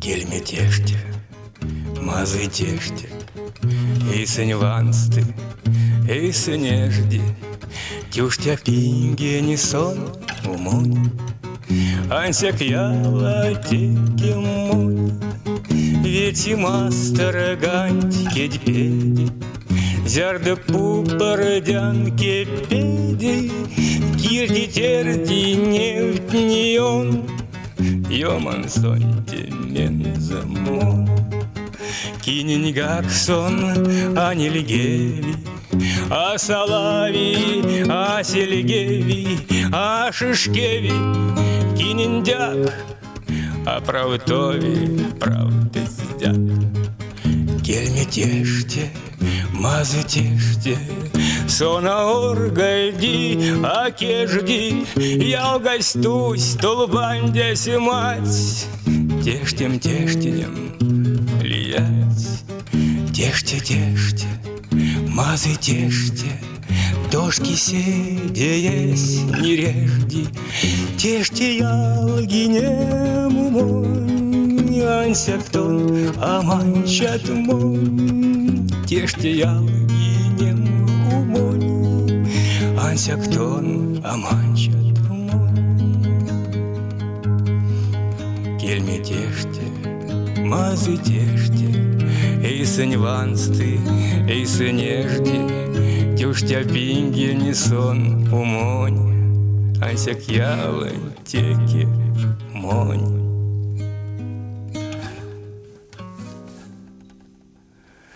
Gelmetiește, mazitește, ei sănvanste, ei săneždi, Тюштя пинге не сон умонь, Ансяк яла теки монь, Ведь и мастер гантики дпеди, Зярда пупородянки педи, Кирди терди нефть неон, Йоман сонте мензамон. Кинень гаксон, а не лигеви, а салави, а селигеви, а шишкеви, кинендяк, а правтови, правдездяк. Кельметеште, мазытеште, сонаоргайди, а кежди, я гостусь, тулбандясь мать, тештем тештенем лиять, теште, теште, мазы теште, дошки седеясь не режди, теште ялгинем умонь, ансяктон аманчат монь, теште ялгинем умонь, ансяктон аманчат монь. Кельметеште, мазы теште, ей сыньвансты, ей сынежди, Тюштя пинге не сон умонь, Ансяк яла теки монь.